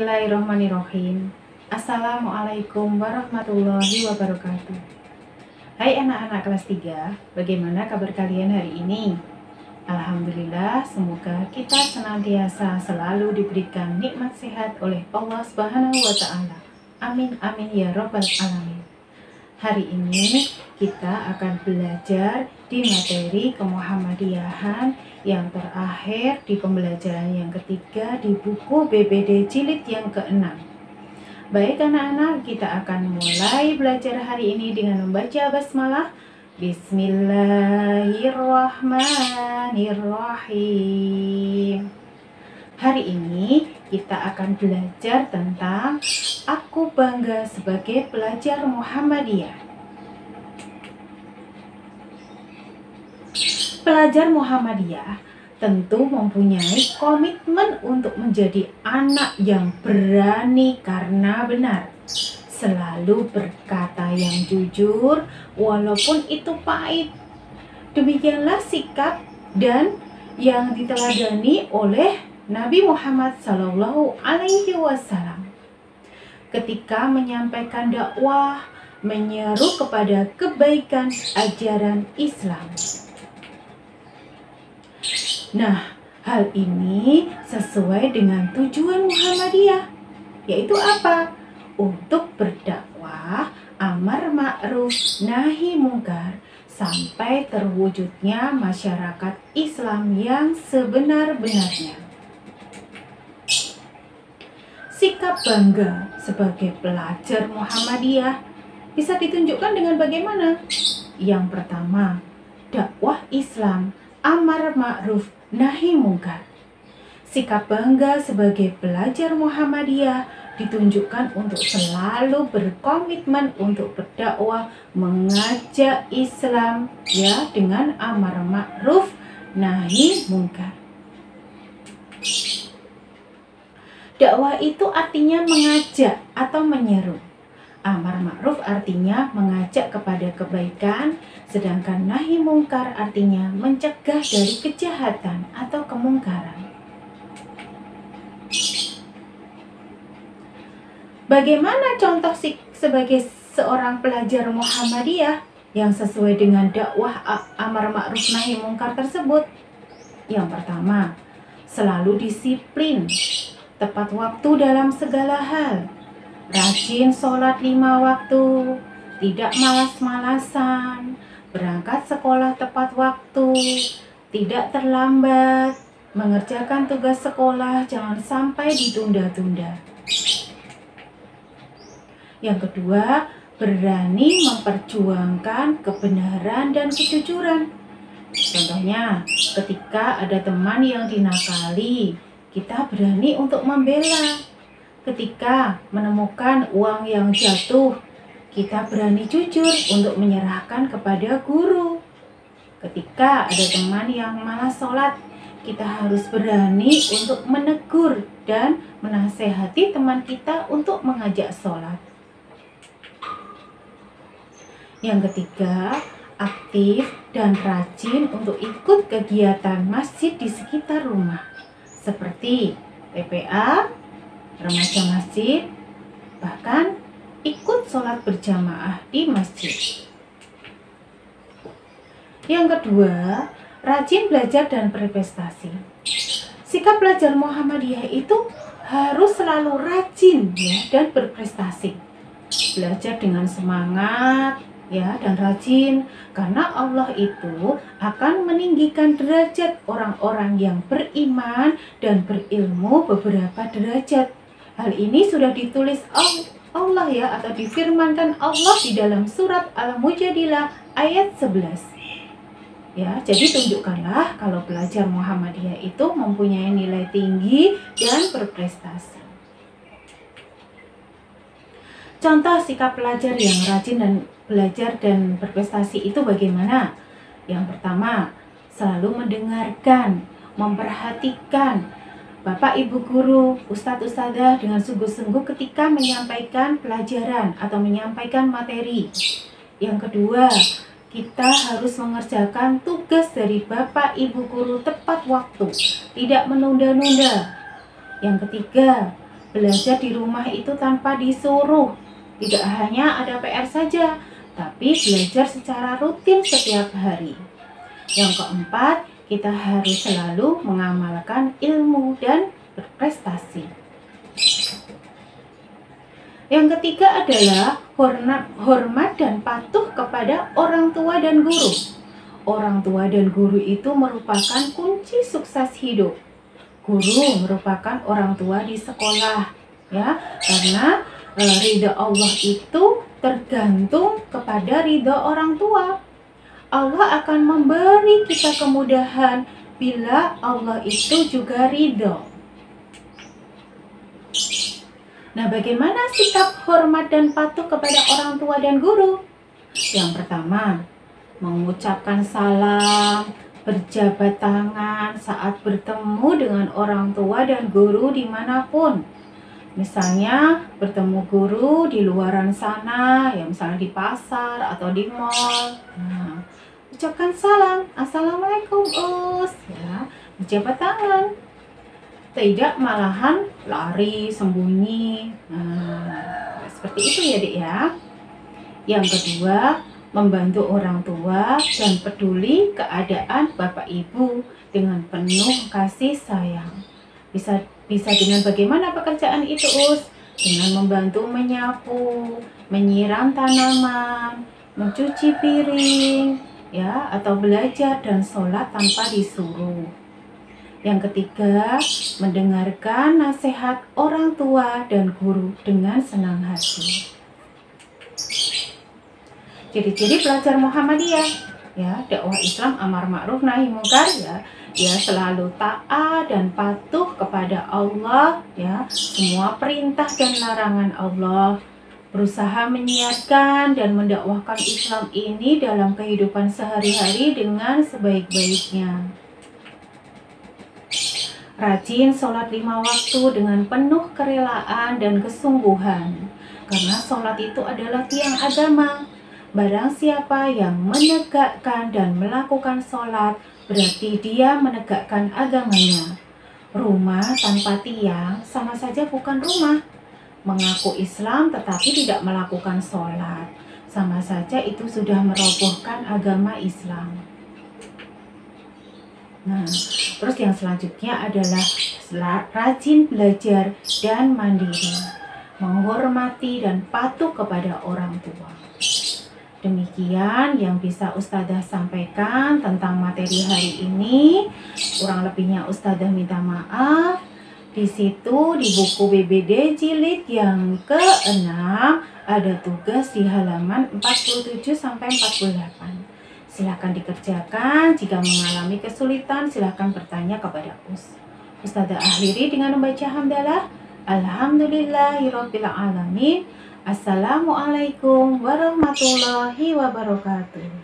Bismillahirrahmanirrahim. Assalamualaikum warahmatullahi wabarakatuh. Hai anak-anak kelas 3, bagaimana kabar kalian hari ini? Alhamdulillah, semoga kita senantiasa selalu diberikan nikmat sehat oleh Allah Subhanahu wa Ta'ala. Amin amin ya Rabbal alamin. Hari ini kita akan belajar di materi kemuhammadiyahan yang terakhir di pembelajaran yang ketiga di buku BBD jilid yang ke-6. Baik anak-anak, kita akan mulai belajar hari ini dengan membaca basmalah. Bismillahirrahmanirrahim. Hari ini kita akan belajar tentang aku bangga sebagai pelajar Muhammadiyah. Pelajar Muhammadiyah tentu mempunyai komitmen untuk menjadi anak yang berani karena benar, selalu berkata yang jujur walaupun itu pahit. Demikianlah sikap dan yang diteladani oleh Nabi Muhammad SAW ketika menyampaikan dakwah, menyeru kepada kebaikan ajaran Islam. Nah, hal ini sesuai dengan tujuan Muhammadiyah, yaitu apa? Untuk berdakwah, amar ma'ruf, nahi mungkar, sampai terwujudnya masyarakat Islam yang sebenar-benarnya. Sikap bangga sebagai pelajar Muhammadiyah bisa ditunjukkan dengan bagaimana? Yang pertama, dakwah Islam, amar ma'ruf, nahi mungkar. Sikap bangga sebagai pelajar Muhammadiyah ditunjukkan untuk selalu berkomitmen untuk berdakwah, mengajak Islam ya dengan amar ma'ruf, nahi mungkar. Dakwah itu artinya mengajak atau menyeru. Amar ma'ruf artinya mengajak kepada kebaikan, sedangkan nahi mungkar artinya mencegah dari kejahatan atau kemungkaran. Bagaimana contoh sebagai seorang pelajar Muhammadiyah yang sesuai dengan dakwah amar ma'ruf nahi mungkar tersebut? Yang pertama, selalu disiplin, tepat waktu dalam segala hal, rajin sholat 5 waktu, tidak malas-malasan, berangkat sekolah tepat waktu, tidak terlambat, mengerjakan tugas sekolah jangan sampai ditunda-tunda. Yang kedua, berani memperjuangkan kebenaran dan kejujuran. Contohnya, ketika ada teman yang dinakali, kita berani untuk membela. Ketika menemukan uang yang jatuh, kita berani jujur untuk menyerahkan kepada guru. Ketika ada teman yang malas sholat, kita harus berani untuk menegur dan menasehati teman kita untuk mengajak sholat. Yang ketiga, aktif dan rajin untuk ikut kegiatan masjid di sekitar rumah, seperti PPA, remaja masjid, bahkan ikut sholat berjamaah di masjid. Yang kedua, rajin belajar dan berprestasi. Sikap pelajar Muhammadiyah itu harus selalu rajin ya, dan berprestasi. Belajar dengan semangat ya dan rajin, karena Allah itu akan meninggikan derajat orang-orang yang beriman dan berilmu beberapa derajat. Hal ini sudah ditulis Allah ya, atau difirmankan Allah di dalam surat Al-Mujadilah ayat 11. Ya, jadi tunjukkanlah kalau pelajar Muhammadiyah itu mempunyai nilai tinggi dan berprestasi. Contoh sikap pelajar yang rajin dan belajar dan berprestasi itu bagaimana? Yang pertama, selalu mendengarkan, memperhatikan Bapak Ibu Guru, Ustadz Ustadzah dengan sungguh-sungguh ketika menyampaikan pelajaran atau menyampaikan materi. Yang kedua, kita harus mengerjakan tugas dari Bapak Ibu Guru tepat waktu, tidak menunda-nunda. Yang ketiga, belajar di rumah itu tanpa disuruh. Tidak hanya ada PR saja, tapi belajar secara rutin setiap hari. Yang keempat, kita harus selalu mengamalkan ilmu dan berprestasi. Yang ketiga adalah hormat dan patuh kepada orang tua dan guru. Orang tua dan guru itu merupakan kunci sukses hidup. Guru merupakan orang tua di sekolah, ya, karena ridha Allah itu tergantung kepada ridha orang tua. Allah akan memberi kita kemudahan bila Allah itu juga ridho. Nah, bagaimana sikap hormat dan patuh kepada orang tua dan guru? Yang pertama, mengucapkan salam, berjabat tangan saat bertemu dengan orang tua dan guru dimanapun. Misalnya bertemu guru di luaran sana, ya misalnya di pasar atau di mall. Nah, ucapkan salam, assalamualaikum Us, ya, berjabat tangan. Tidak malahan lari, sembunyi. Nah, seperti itu ya Dek ya. Yang kedua, membantu orang tua dan peduli keadaan Bapak Ibu dengan penuh kasih sayang. Bisa dengan bagaimana pekerjaan itu, Us? Dengan membantu menyapu, menyiram tanaman, mencuci piring, ya, atau belajar dan sholat tanpa disuruh. Yang ketiga, mendengarkan nasihat orang tua dan guru dengan senang hati. Ciri-ciri pelajar Muhammadiyah, ya, dakwah Islam amar ma'ruf nahi munkar, ya, dia selalu taat dan patuh kepada Allah, ya, semua perintah dan larangan Allah, berusaha menyiarkan dan mendakwahkan Islam ini dalam kehidupan sehari-hari dengan sebaik-baiknya. Rajin sholat 5 waktu dengan penuh kerelaan dan kesungguhan, karena sholat itu adalah tiang agama. Barang siapa yang menegakkan dan melakukan sholat, berarti dia menegakkan agamanya. Rumah tanpa tiang sama saja bukan rumah. Mengaku Islam tetapi tidak melakukan sholat, sama saja itu sudah merobohkan agama Islam. Nah, terus yang selanjutnya adalah rajin belajar dan mandiri, menghormati dan patuh kepada orang tua. Demikian yang bisa Ustadzah sampaikan tentang materi hari ini. Kurang lebihnya Ustadzah minta maaf. Di situ di buku BBD jilid yang ke-6 ada tugas di halaman 47 sampai 48. Silakan dikerjakan. Jika mengalami kesulitan, silakan bertanya kepada Ustadzah akhiri dengan membaca hamdalah. Alhamdulillahirabbil alamin. Assalamualaikum warahmatullahi wabarakatuh.